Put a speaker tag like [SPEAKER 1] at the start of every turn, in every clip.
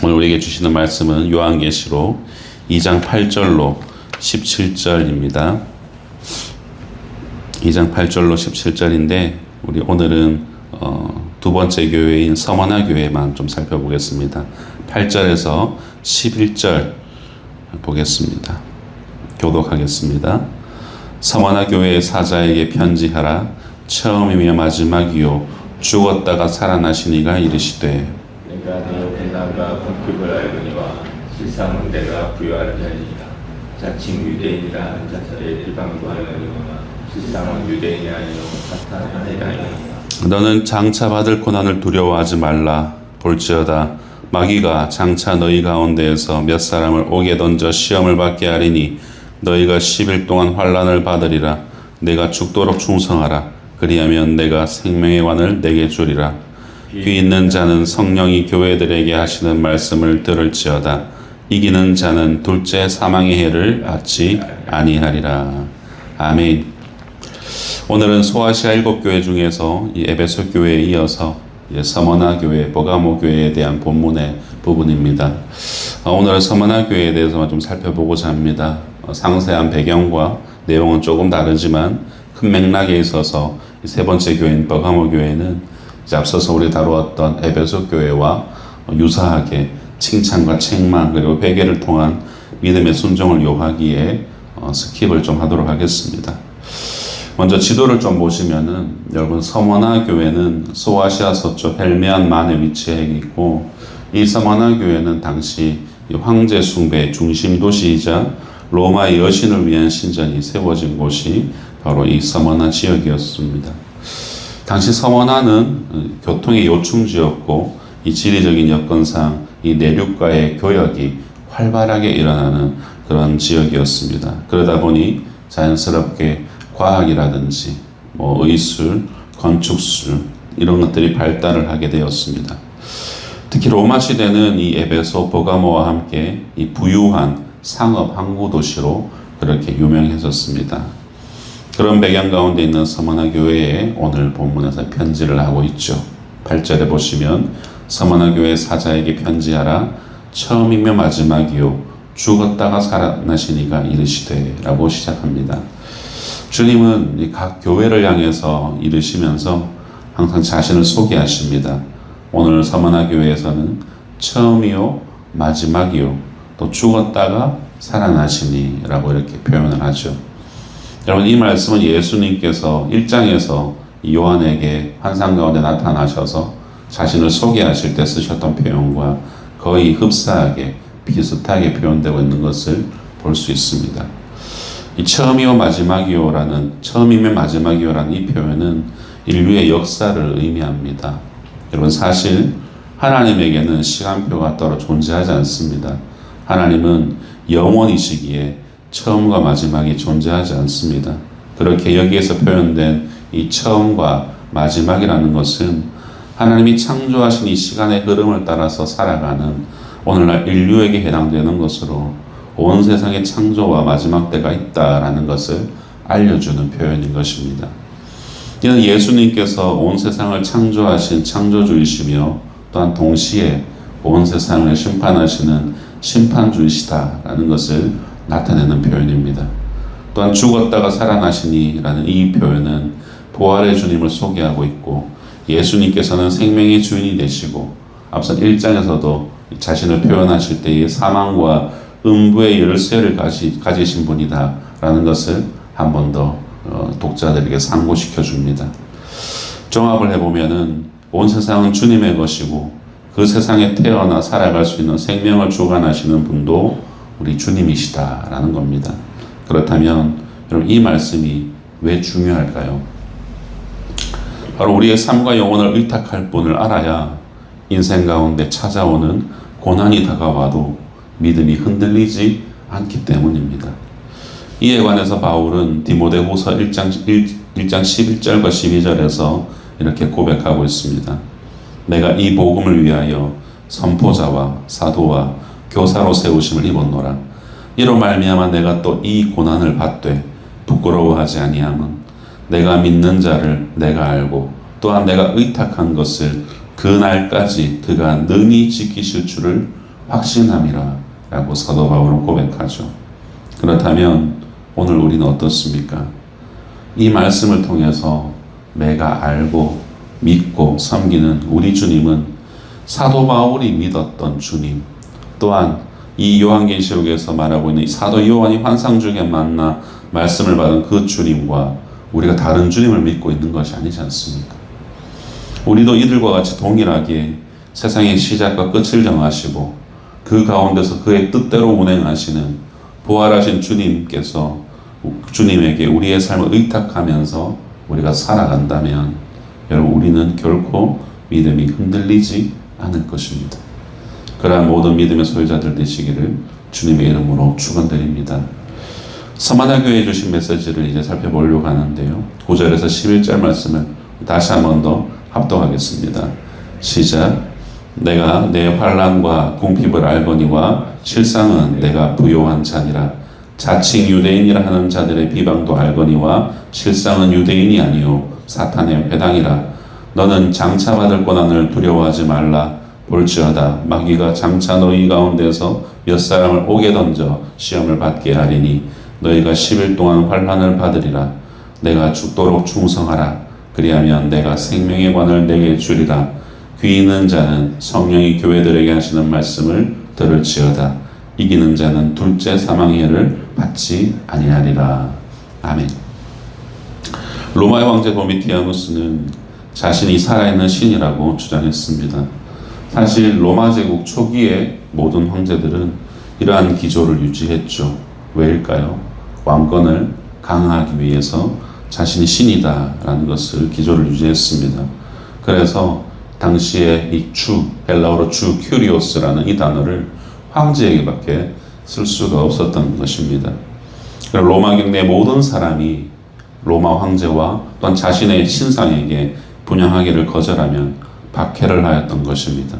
[SPEAKER 1] 오늘 우리에게 주시는 말씀은 요한계시록 2장 8절로 17절입니다. 2장 8절로 17절인데 우리 오늘은 두 번째 교회인 서머나 교회만 좀 살펴보겠습니다. 8절에서 11절 보겠습니다. 교독하겠습니다. 서머나 교회의 사자에게 편지하라. 처음이며 마지막이요 죽었다가 살아나신 이가 이르시되
[SPEAKER 2] 내가 내 연락과 본격을 알거니와 실상은 내가 부여하는 자니라. 자칭 유대인이라 하는 자들의 비방도 하려니와 실상은 유대인이 아니요 사탄의 아니라.
[SPEAKER 1] 너는 장차 받을 고난을 두려워하지 말라. 볼지어다 마귀가 장차 너희 가운데에서 몇 사람을 옥에 던져 시험을 받게 하리니 너희가 10일 동안 환난을 받으리라. 내가 죽도록 충성하라. 그리하면 내가 생명의 관을 내게 주리라. 귀 있는 자는 성령이 교회들에게 하시는 말씀을 들을지어다. 이기는 자는 둘째 사망의 해를 받지 아니하리라. 아멘. 오늘은 소아시아 7교회 중에서 이 에베소 교회에 이어서 서머나 교회, 버가모 교회에 대한 본문의 부분입니다. 오늘은 서머나 교회에 대해서 좀 살펴보고자 합니다. 상세한 배경과 내용은 조금 다르지만 큰 맥락에 있어서 세 번째 교회인 버가모 교회는 앞서서 우리 다루었던 에베소 교회와 유사하게 칭찬과 책망 그리고 회개를 통한 믿음의 순종을 요하기에 스킵을 좀 하도록 하겠습니다. 먼저 지도를 좀 보시면은 여러분 서머나 교회는 소아시아 서쪽 헬메안만에 위치해 있고 이 서머나 교회는 당시 황제 숭배의 중심 도시이자 로마의 여신을 위한 신전이 세워진 곳이 바로 이 서머나 지역이었습니다. 당시 서머나는 교통의 요충지였고 이 지리적인 여건상 이 내륙과의 교역이 활발하게 일어나는 그런 지역이었습니다. 그러다 보니 자연스럽게 과학이라든지 의술, 건축술 이런 것들이 발달을 하게 되었습니다. 특히 로마 시대는 이 에베소, 버가모와 함께 이 부유한 상업 항구 도시로 그렇게 유명했었습니다. 그런 배경 가운데 있는 서머나 교회에 오늘 본문에서 편지를 하고 있죠. 8절에 보시면 서머나 교회 사자에게 편지하라. 처음이며 마지막이요 죽었다가 살아나신 이가 이르시되 라고 시작합니다. 주님은 각 교회를 향해서 이르시면서 항상 자신을 소개하십니다. 오늘 서머나 교회에서는 처음이요 마지막이요 또 죽었다가 살아나시니 라고 이렇게 표현을 하죠. 여러분 이 말씀은 예수님께서 1장에서 요한에게 환상 가운데 나타나셔서 자신을 소개하실 때 쓰셨던 표현과 거의 흡사하게 비슷하게 표현되고 있는 것을 볼 수 있습니다. 이 처음이요 마지막이요라는 처음이면 마지막이요라는 이 표현은 인류의 역사를 의미합니다. 여러분 사실 하나님에게는 시간표가 따로 존재하지 않습니다. 하나님은 영원이시기에 처음과 마지막이 존재하지 않습니다. 그렇게 여기에서 표현된 이 처음과 마지막이라는 것은 하나님이 창조하신 이 시간의 흐름을 따라서 살아가는 오늘날 인류에게 해당되는 것으로 온 세상의 창조와 마지막 때가 있다라는 것을 알려주는 표현인 것입니다. 이는 예수님께서 온 세상을 창조하신 창조주이시며 또한 동시에 온 세상을 심판하시는 심판주이시다라는 것을 나타내는 표현입니다. 또한 죽었다가 살아나시니라는 이 표현은 부활의 주님을 소개하고 있고 예수님께서는 생명의 주인이 되시고 앞선 1장에서도 자신을 표현하실 때의 사망과 음부의 열쇠를 가지신 분이다 라는 것을 한 번 더 독자들에게 상고시켜 줍니다. 종합을 해보면은 온 세상은 주님의 것이고 그 세상에 태어나 살아갈 수 있는 생명을 주관하시는 분도 우리 주님이시다 라는 겁니다. 그렇다면 여러분 이 말씀이 왜 중요할까요? 바로 우리의 삶과 영혼을 의탁할 분을 알아야 인생 가운데 찾아오는 고난이 다가와도 믿음이 흔들리지 않기 때문입니다. 이에 관해서 바울은 디모데후서 1장 11절과 12절에서 이렇게 고백하고 있습니다. 내가 이 복음을 위하여 선포자와 사도와 교사로 세우심을 입었노라. 이로 말미암아 내가 또 이 고난을 받되 부끄러워하지 아니함은 내가 믿는 자를 내가 알고 또한 내가 의탁한 것을 그 날까지 그가 능히 지키실 줄을 확신함이라 라고 사도 바울은 고백하죠. 그렇다면 오늘 우리는 어떻습니까? 이 말씀을 통해서 내가 알고 믿고 섬기는 우리 주님은 사도 바울이 믿었던 주님, 또한 이 요한계시록에서 말하고 있는 사도 요한이 환상 중에 만나 말씀을 받은 그 주님과 우리가 다른 주님을 믿고 있는 것이 아니지 않습니까? 우리도 이들과 같이 동일하게 세상의 시작과 끝을 정하시고 그 가운데서 그의 뜻대로 운행하시는 부활하신 주님께서 주님에게 우리의 삶을 의탁하면서 우리가 살아간다면 여러분 우리는 결코 믿음이 흔들리지 않을 것입니다. 그러한 모든 믿음의 소유자들 되시기를 주님의 이름으로 축원드립니다. 서마나 교회에 주신 메시지를 이제 살펴보려고 하는데요. 9절에서 11절 말씀을 다시 한 번 더 합독하겠습니다. 시작. 내가 내 환난과 궁핍을 알거니와 실상은 내가 부요한 자니라. 자칭 유대인이라 하는 자들의 비방도 알거니와 실상은 유대인이 아니요 사탄의 회당이라. 너는 장차 받을 고난을 두려워하지 말라. 볼지어다 마귀가 장차 너희 가운데서 몇 사람을 옥에 던져 시험을 받게 하리니 너희가 10일 동안 환난을 받으리라. 내가 죽도록 충성하라. 그리하면 내가 생명의 관을 내게 주리라. 귀 있는 자는 성령이 교회들에게 하시는 말씀을 들을지어다. 이기는 자는 둘째 사망의 해를 받지 아니하리라. 아멘. 로마의 황제 도미티아누스는 자신이 살아있는 신이라고 주장했습니다. 사실 로마 제국 초기에 모든 황제들은 이러한 기조를 유지했죠. 왜일까요? 왕권을 강화하기 위해서 자신이 신이다라는 것을 기조를 유지했습니다. 그래서 당시에 이 헬라어로 큐리오스라는 이 단어를 황제에게밖에 쓸 수가 없었던 것입니다. 로마 경내의 모든 사람이 로마 황제와 또한 자신의 신상에게 분양하기를 거절하면 박해를 하였던 것입니다.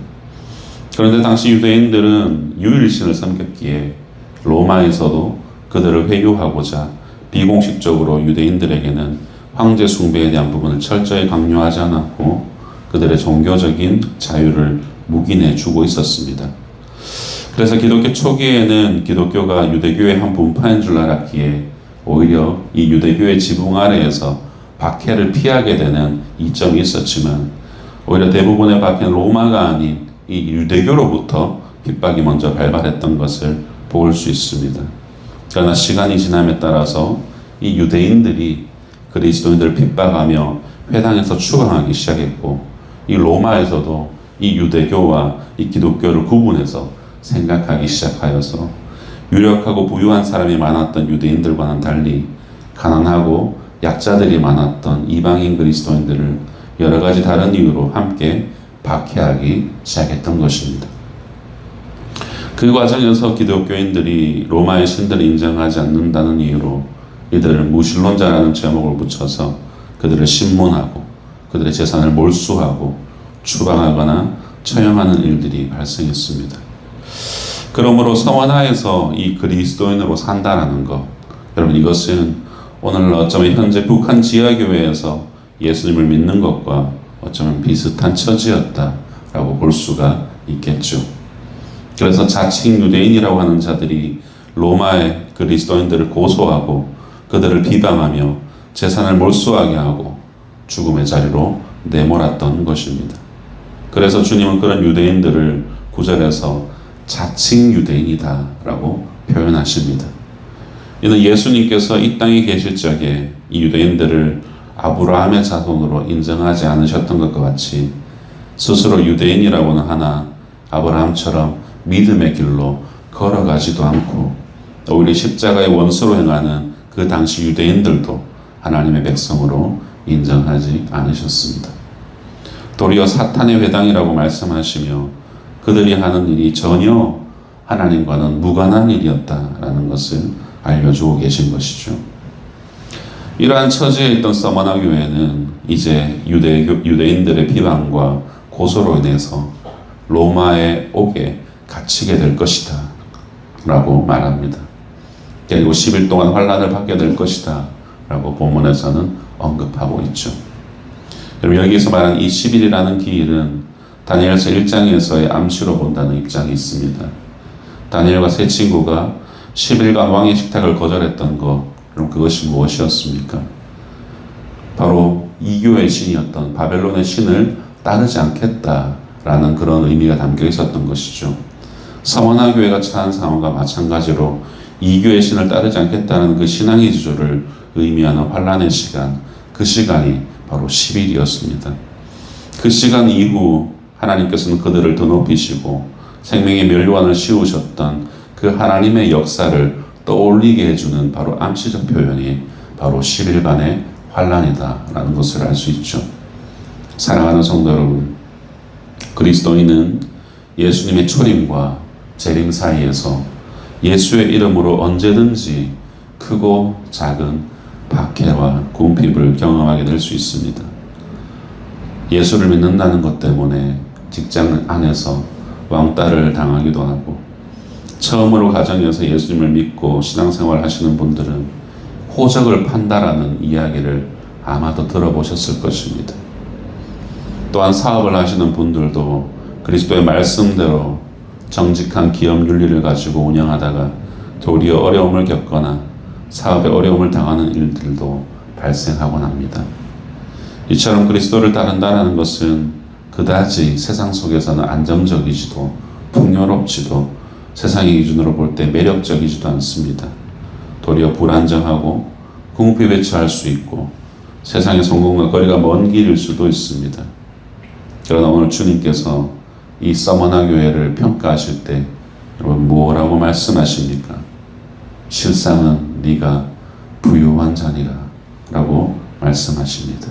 [SPEAKER 1] 그런데 당시 유대인들은 유일신을 섬겼기에 로마에서도 그들을 회유하고자 비공식적으로 유대인들에게는 황제 숭배에 대한 부분을 철저히 강요하지 않았고 그들의 종교적인 자유를 묵인해 주고 있었습니다. 그래서 기독교 초기에는 기독교가 유대교의 한 분파인 줄 알았기에 오히려 이 유대교의 지붕 아래에서 박해를 피하게 되는 이점이 있었지만 오히려 대부분의 박해는 로마가 아닌 이 유대교로부터 핍박이 먼저 발발했던 것을 볼 수 있습니다. 그러나 시간이 지남에 따라서 이 유대인들이 그리스도인들을 핍박하며 회당에서 추방하기 시작했고 이 로마에서도 이 유대교와 이 기독교를 구분해서 생각하기 시작하여서 유력하고 부유한 사람이 많았던 유대인들과는 달리 가난하고 약자들이 많았던 이방인 그리스도인들을 여러 가지 다른 이유로 함께 박해하기 시작했던 것입니다. 그 과정에서 기독교인들이 로마의 신들을 인정하지 않는다는 이유로 이들을 무신론자라는 제목을 붙여서 그들을 신문하고 그들의 재산을 몰수하고 추방하거나 처형하는 일들이 발생했습니다. 그러므로 성원하에서 이 그리스도인으로 산다라는 것, 여러분 이것은 오늘 어쩌면 현재 북한 지하교회에서 예수님을 믿는 것과 어쩌면 비슷한 처지였다라고 볼 수가 있겠죠. 그래서 자칭 유대인이라고 하는 자들이 로마의 그리스도인들을 고소하고 그들을 비방하며 재산을 몰수하게 하고 죽음의 자리로 내몰았던 것입니다. 그래서 주님은 그런 유대인들을 9절에서 자칭 유대인이다라고 표현하십니다. 이는 예수님께서 이 땅에 계실 적에 이 유대인들을 아브라함의 자손으로 인정하지 않으셨던 것과 같이 스스로 유대인이라고는 하나 아브라함처럼 믿음의 길로 걸어가지도 않고 오히려 십자가의 원수로 행하는 그 당시 유대인들도 하나님의 백성으로 인정하지 않으셨습니다. 도리어 사탄의 회당이라고 말씀하시며 그들이 하는 일이 전혀 하나님과는 무관한 일이었다라는 것을 알려주고 계신 것이죠. 이러한 처지에 있던 서머나 교회는 이제 유대인들의 비방과 고소로 인해서 로마의 옥에 갇히게 될 것이다 라고 말합니다. 그리고 10일 동안 환난을 받게 될 것이다 라고 본문에서는 언급하고 있죠. 여러분 여기서 말하는 이 10일이라는 기일은 다니엘서 1장에서의 암시로 본다는 입장이 있습니다. 다니엘과 세 친구가 10일간 왕의 식탁을 거절했던 것, 그럼 그것이 무엇이었습니까? 바로 이교의 신이었던 바벨론의 신을 따르지 않겠다라는 그런 의미가 담겨 있었던 것이죠. 서머나 교회가 처한 상황과 마찬가지로 이교의 신을 따르지 않겠다는 그 신앙의 지조를 의미하는 환란의 시간, 그 시간이 바로 10일이었습니다. 그 시간 이후 하나님께서는 그들을 더 높이시고 생명의 멸류관을 씌우셨던 그 하나님의 역사를 떠올리게 해주는 바로 암시적 표현이 바로 10일간의 환란이다라는 것을 알 수 있죠. 사랑하는 성도 여러분, 그리스도인은 예수님의 초림과 재림 사이에서 예수의 이름으로 언제든지 크고 작은 박해와 궁핍을 경험하게 될 수 있습니다. 예수를 믿는다는 것 때문에 직장 안에서 왕따를 당하기도 하고, 처음으로 가정에서 예수님을 믿고 신앙생활 하시는 분들은 호적을 판다라는 이야기를 아마도 들어보셨을 것입니다. 또한 사업을 하시는 분들도 그리스도의 말씀대로 정직한 기업 윤리를 가지고 운영하다가 도리어 어려움을 겪거나 사업에 어려움을 당하는 일들도 발생하곤 합니다. 이처럼 그리스도를 따른다는 것은 그다지 세상 속에서는 안정적이지도 풍요롭지도 세상의 기준으로 볼 때 매력적이지도 않습니다. 도리어 불안정하고 궁핍에 처할 수 있고 세상의 성공과 거리가 먼 길일 수도 있습니다. 그러나 오늘 주님께서 이 서머나 교회를 평가하실 때 여러분 뭐라고 말씀하십니까? 실상은 네가 부유한 자니라 라고 말씀하십니다.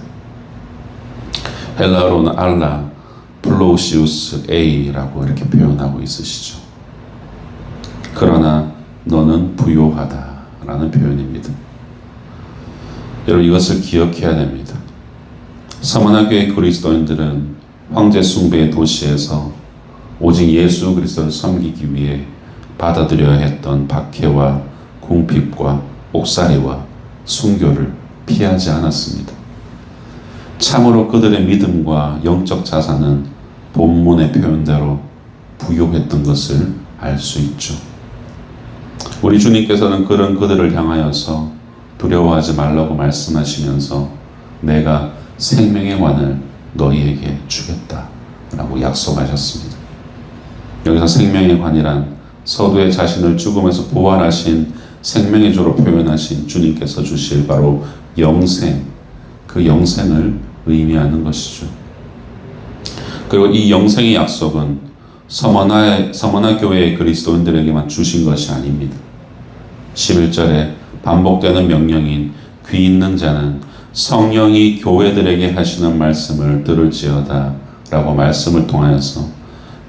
[SPEAKER 1] 헬라어로는 알라 플로우시우스 A라고 이렇게 표현하고 있으시죠. 그러나 너는 부요하다라는 표현입니다. 여러분 이것을 기억해야 됩니다. 서머나 교회 그리스도인들은 황제 숭배의 도시에서 오직 예수 그리스도를 섬기기 위해 받아들여야 했던 박해와 궁핍과 옥살이와 순교를 피하지 않았습니다. 참으로 그들의 믿음과 영적 자산은 본문의 표현대로 부요했던 것을 알 수 있죠. 우리 주님께서는 그런 그들을 향하여서 두려워하지 말라고 말씀하시면서 내가 생명의 관을 너희에게 주겠다라고 약속하셨습니다. 여기서 생명의 관이란 서두에 자신을 죽음에서 부활하신 생명의 조로 표현하신 주님께서 주실 바로 영생, 그 영생을 의미하는 것이죠. 그리고 이 영생의 약속은 서머나 교회의 그리스도인들에게만 주신 것이 아닙니다. 11절에 반복되는 명령인 귀 있는 자는 성령이 교회들에게 하시는 말씀을 들을지어다 라고 말씀을 통하여서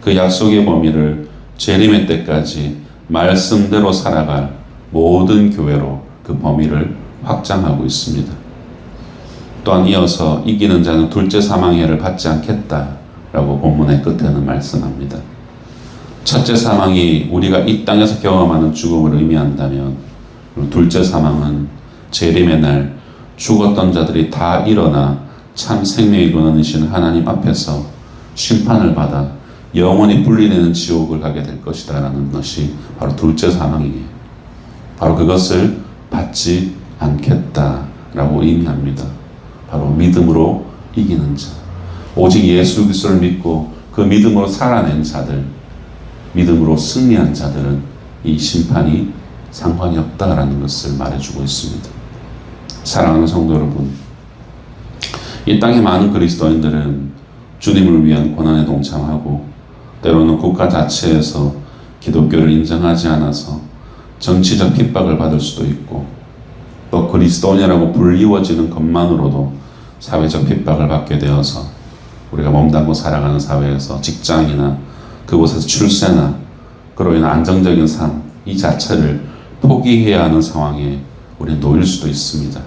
[SPEAKER 1] 그 약속의 범위를 재림의 때까지 말씀대로 살아갈 모든 교회로 그 범위를 확장하고 있습니다. 또한 이어서 이기는 자는 둘째 사망의 해를 받지 않겠다라고 본문의 끝에는 말씀합니다. 첫째 사망이 우리가 이 땅에서 경험하는 죽음을 의미한다면 둘째 사망은 재림의 날 죽었던 자들이 다 일어나 참 생명의 근원이신 하나님 앞에서 심판을 받아 영원히 분리되는 지옥을 가게 될 것이다 라는 것이 바로 둘째 사망이에요. 바로 그것을 받지 않겠다라고 의미합니다. 바로 믿음으로 이기는 자, 오직 예수 그리스도를 믿고 그 믿음으로 살아낸 자들, 믿음으로 승리한 자들은 이 심판이 상관이 없다라는 것을 말해주고 있습니다. 사랑하는 성도 여러분, 이 땅의 많은 그리스도인들은 주님을 위한 고난에 동참하고 때로는 국가 자체에서 기독교를 인정하지 않아서 정치적 핍박을 받을 수도 있고 또 그리스도인이라고 불리워지는 것만으로도 사회적 핍박을 받게 되어서 우리가 몸담고 살아가는 사회에서 직장이나 그곳에서 출세나 그로 인한 안정적인 삶 이 자체를 포기해야 하는 상황에 우리는 놓일 수도 있습니다.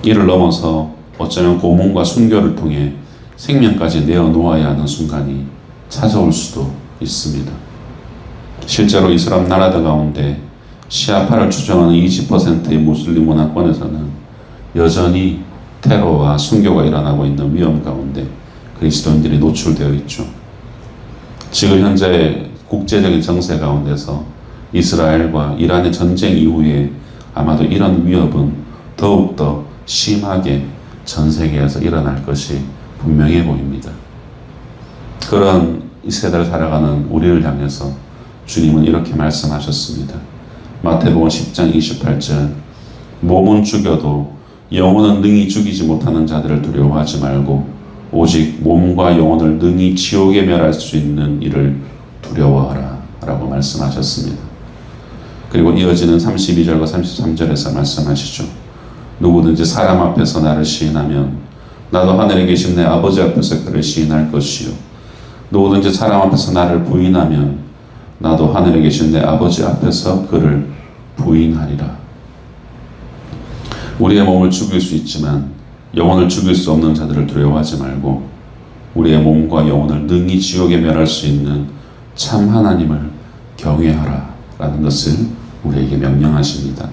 [SPEAKER 1] 이를 넘어서 어쩌면 고문과 순교를 통해 생명까지 내어놓아야 하는 순간이 찾아올 수도 있습니다. 실제로 이슬람 나라들 가운데 시아파를 추종하는 20%의 무슬림 문화권에서는 여전히 테러와 순교가 일어나고 있는 위험 가운데 그리스도인들이 노출되어 있죠. 지금 현재 국제적인 정세 가운데서 이스라엘과 이란의 전쟁 이후에 아마도 이런 위협은 더욱더 심하게 전 세계에서 일어날 것이 분명해 보입니다. 그런 이 세대를 살아가는 우리를 향해서 주님은 이렇게 말씀하셨습니다. 마태복음 10장 28절 몸은 죽여도 영혼은 능히 죽이지 못하는 자들을 두려워하지 말고 오직 몸과 영혼을 능히 지옥에 멸할 수 있는 이를 두려워하라 라고 말씀하셨습니다. 그리고 이어지는 32절과 33절에서 말씀하시죠. 누구든지 사람 앞에서 나를 시인하면 나도 하늘에 계신 내 아버지 앞에서 그를 시인할 것이요 누구든지 사람 앞에서 나를 부인하면 나도 하늘에 계신 내 아버지 앞에서 그를 부인하리라. 우리의 몸을 죽일 수 있지만 영혼을 죽일 수 없는 자들을 두려워하지 말고 우리의 몸과 영혼을 능히 지옥에 멸할 수 있는 참 하나님을 경외하라 라는 것을 우리에게 명령하십니다.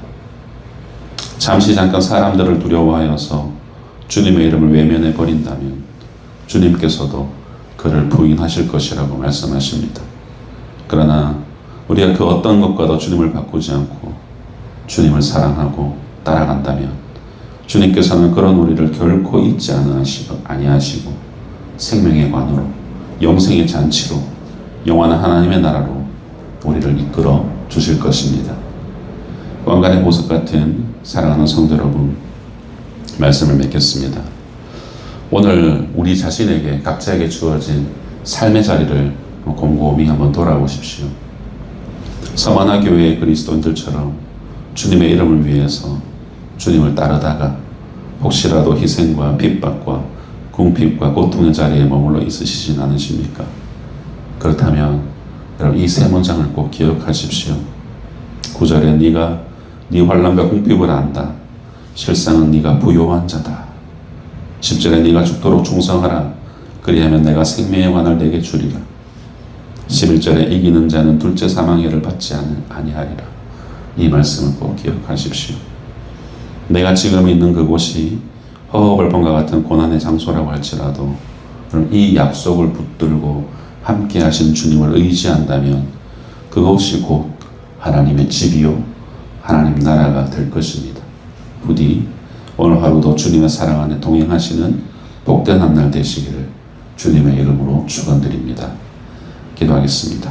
[SPEAKER 1] 잠시 잠깐 사람들을 두려워하여서 주님의 이름을 외면해 버린다면 주님께서도 그를 부인하실 것이라고 말씀하십니다. 그러나 우리가 그 어떤 것과도 주님을 바꾸지 않고 주님을 사랑하고 따라간다면 주님께서는 그런 우리를 결코 잊지 아니하시고 생명의 관으로 영생의 잔치로 영원한 하나님의 나라로 우리를 이끌어 주실 것입니다. 왕관의 보석 같은 사랑하는 성도 여러분, 말씀을 맺겠습니다. 오늘 우리 자신에게 각자에게 주어진 삶의 자리를 곰곰이 한번 돌아보십시오. 서만화 교회의 그리스도인들처럼 주님의 이름을 위해서 주님을 따르다가 혹시라도 희생과 핍박과 궁핍과 고통의 자리에 머물러 있으시진 않으십니까? 그렇다면 여러분 이 세 문장을 꼭 기억하십시오. 9절에 네가 네 환난과 궁핍을 안다. 실상은 네가 부요한 자다. 10절에 네가 죽도록 충성하라. 그리하면 내가 생명의 관을 내게 주리라. 11절에 이기는 자는 둘째 사망해를 받지 아니하리라. 이 말씀을 꼭 기억하십시오. 내가 지금 있는 그곳이 허허벌판과 같은 고난의 장소라고 할지라도 그럼 이 약속을 붙들고 함께 하신 주님을 의지한다면 그것이 곧 하나님의 집이요 하나님 나라가 될 것입니다. 부디 오늘 하루도 주님의 사랑 안에 동행하시는 복된 한 날 되시기를 주님의 이름으로 축원드립니다. 기도하겠습니다.